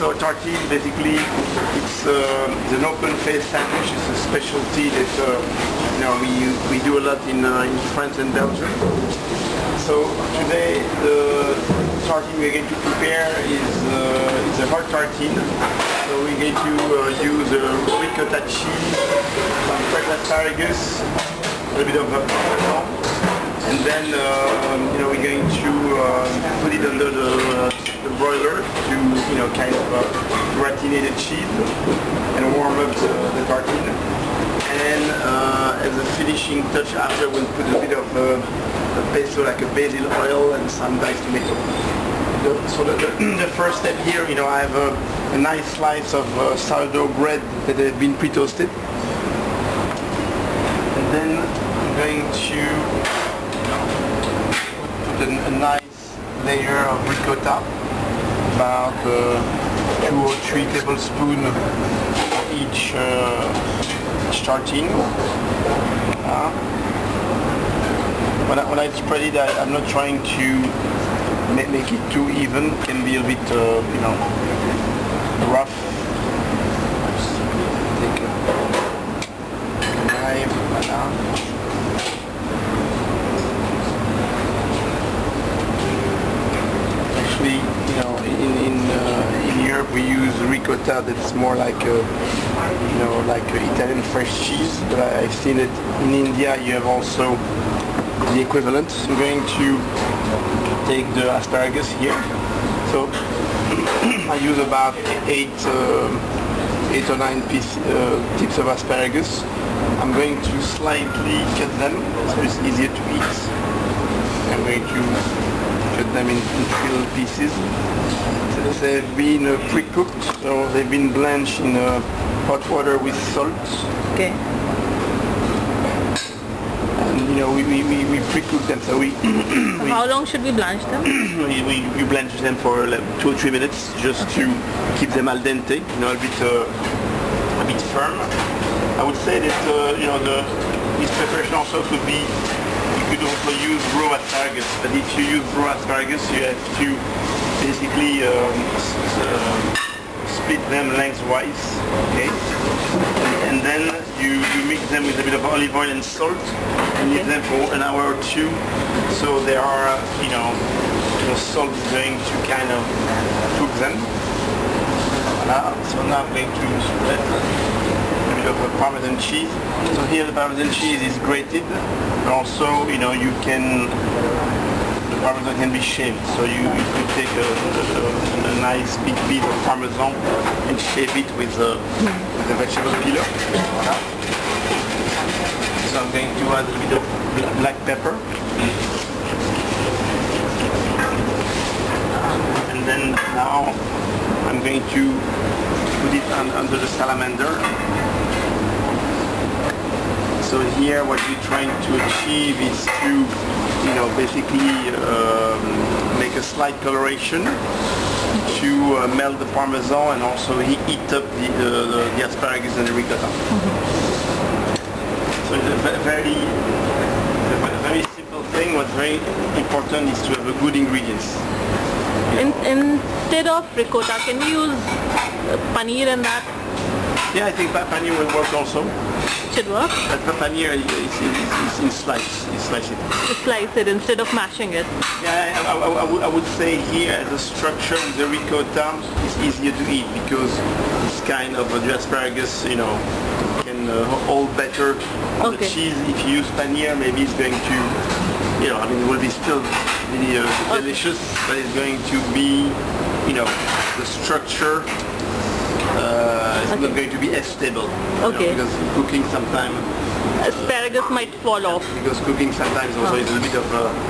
So tartine, basically, it's an open-faced sandwich. It's a specialty that we do a lot in France and Belgium. So today the tartine we're going to prepare is it's a hard tartine. So we're going to use ricotta cheese, some fresh asparagus, a little bit of parmesan, and then we're going to put it under the broiler to kind of gratinated cheese and warm up the tartine. And as a finishing touch after, we'll put a bit of a pesto, like a basil oil and some diced tomato. So the first step here, I have a nice slice of sourdough bread that has been pre-toasted. And then I'm going to put a nice layer of ricotta, about 2 or 3 tablespoons of each tartine. When I spread it, I'm not trying to make it too even. It can be a bit, rough. Just take a knife. Actually, in Europe we use ricotta that's more like like Italian fresh cheese. But I've seen it in India. You have also the equivalent. I'm going to take the asparagus here. So I use about 8 or 9 tips of asparagus. I'm going to slightly cut them so it's easier to eat. I'm going to cut them in little pieces. So they've been pre-cooked, so they've been blanched in hot water with salt. Okay. We pre-cook them, so we... How long should we blanch them? we blanch them for like 2 or 3 minutes just to keep them al dente, a bit firm. I would say that this preparation also could be, you could also use raw asparagus, but if you use raw asparagus you have to basically split them lengthwise, okay? And then you mix them with a bit of olive oil and salt and leave them for an hour or 2. So they are, the salt is going to kind of cook them. Voilà. So now I'm going to spread a bit of Parmesan cheese. So here the Parmesan cheese is grated, but also, you can, the Parmesan can be shaved. So you could take a nice big piece of Parmesan and shave it with the vegetable peeler. Voilà. So I'm going to add a bit of black pepper. And then now I'm going to put it under the salamander. So here what we're trying to achieve is to, basically make a slight coloration to melt the Parmesan and also heat up the asparagus and the ricotta. So it's a very simple thing. What's very important is to have a good ingredients. Instead of ricotta, can we use paneer in that? Yeah, I think paneer will work also. Should work? But paneer is in slice. You slice it. You slice it instead of mashing it. Yeah, I would say here as a structure with the ricotta it's easier to eat because it's kind of the asparagus, can hold better on the cheese. If you use paneer, maybe it's going to, it will be still really delicious, but it's going to be, the structure is not going to be as stable. Okay. Because cooking sometimes asparagus might fall off. Because cooking sometimes also is a bit of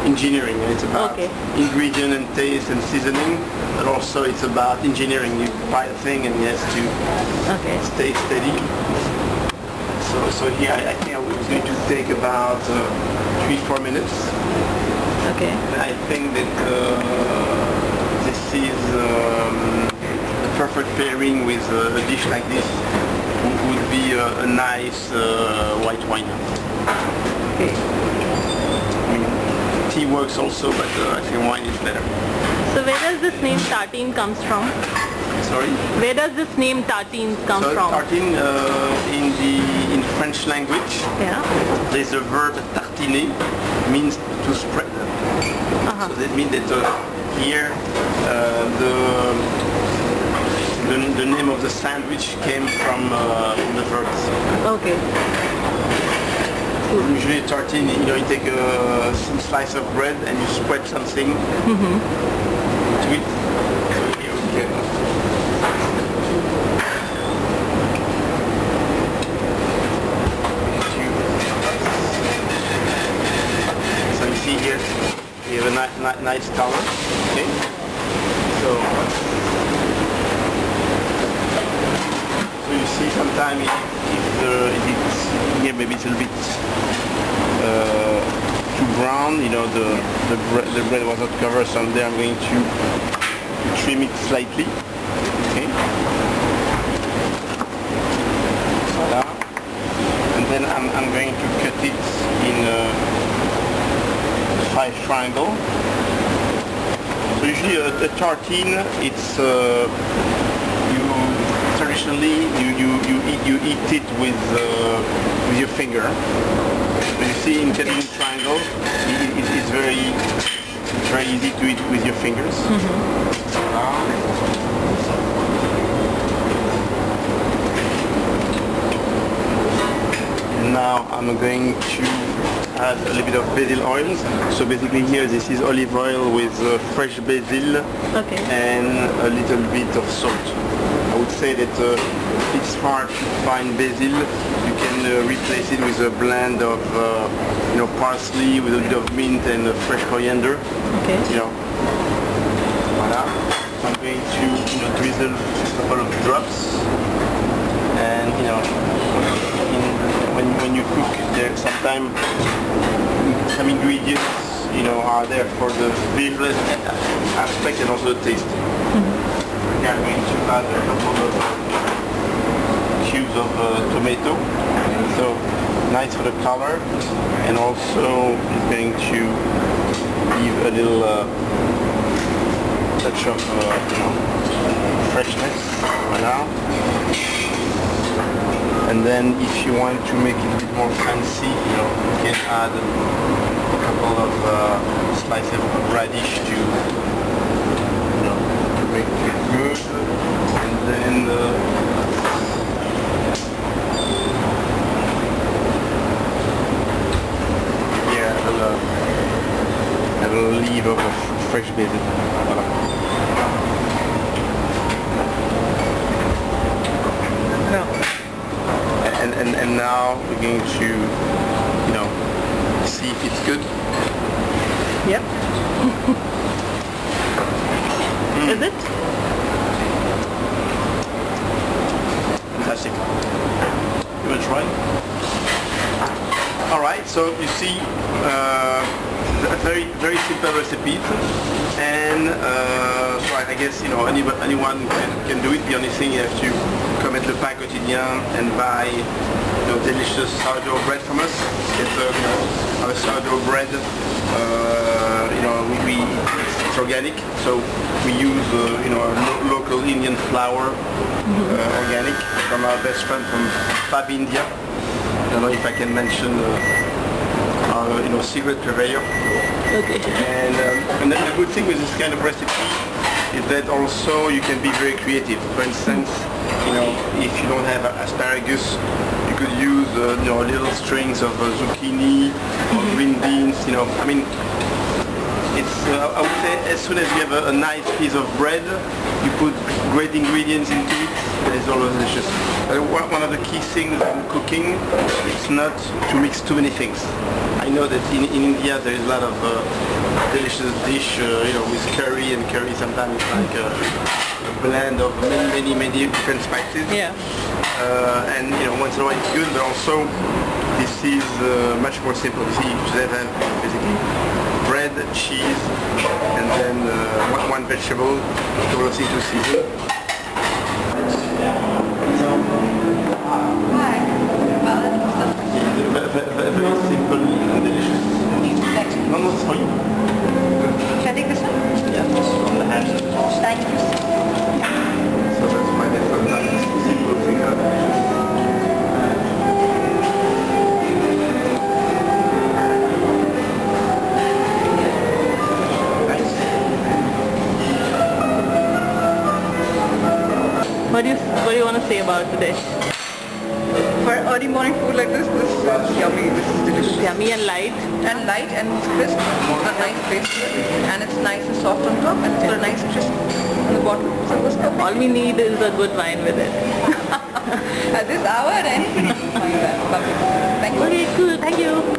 engineering, and it's about ingredient and taste and seasoning, but also it's about engineering. You buy a thing and it has to stay steady. So here I think I was going to take about 3-4 minutes. Okay. And I think that this is the perfect pairing with a dish like this. Would be a nice white wine. Okay. I mean, tea works also, but I think wine is better. So where does this name tartine comes from? Sorry? Where does this name tartine come So from? tartine in French language, Yeah. there's a verb tartiner, means to spread. So that means that here the name of the sandwich came from the verb. Okay. Usually a tartine, you take some slice of bread and you spread something to it. So here we go. So you see here, we have a nice color. Okay. So you see sometimes if it's here maybe it's a little bit too brown, the bread was not covered, so there I'm going to trim it slightly. Okay. Voila. And then I'm going to cut it in a 5 triangle. So usually a tartine, it's traditionally you eat it with your finger. So you see in cutting triangle, it's very easy to eat with your fingers. Now I'm going to add a little bit of basil oil. So basically here this is olive oil with fresh basil and a little bit of salt. I would say that it's hard to find basil. You can replace it with a blend of parsley with a bit of mint and fresh coriander. Okay. Voila. I'm going to drizzle a couple of drops, and when you cook, there sometimes some ingredients are there for the flavor aspect and also the taste. We are going to add a couple of cubes of tomato, so nice for the color, and also it's going to give a little touch of freshness. Voilà. And then if you want to make it a bit more fancy, you can add a couple of slices of radish to make it good. And then a little leaf of fresh basil. Voilà. And now we're going to, see if it's good. Yep. Is it? Fantastic. You want to try? All right. So you see, a very simple recipe, and so I guess anyone can do it. The only thing you have to come at Le Pain Quotidien and buy delicious sourdough bread from us. It's our sourdough bread. It's organic, so we use local Indian flour, organic, from our best friend from Fab India. I don't know if I can mention our secret purveyor. Okay. And then the good thing with this kind of recipe is that also you can be very creative. For instance, if you don't have asparagus, you could use little strings of zucchini or green beans. I mean, it's I would say as soon as you have a nice piece of bread, you put great ingredients into it, and it's always delicious. But one of the key things in cooking is not to mix too many things. I know that in India there is a lot of delicious dish, with curry, and curry sometimes it's like a blend of many different spices. Yeah. And once in a while it's good, but also this is much more simple. You see, they have basically bread, cheese, and then one vegetable, a couple of things to season. Very simple and delicious. No, it's for you. Should I take this one? Yeah, just from the hand. What do you want to say about the dish? For early morning food like this is yummy. This is delicious. Yummy and light. And light and it's crisp. It's got a nice taste to it. And it's nice and soft on top and it's got a nice crisp on the bottom. So it was perfect. All we need is a good wine with it. At this hour, anybody can find that. Perfect. Thank you. Okay, cool. Thank you.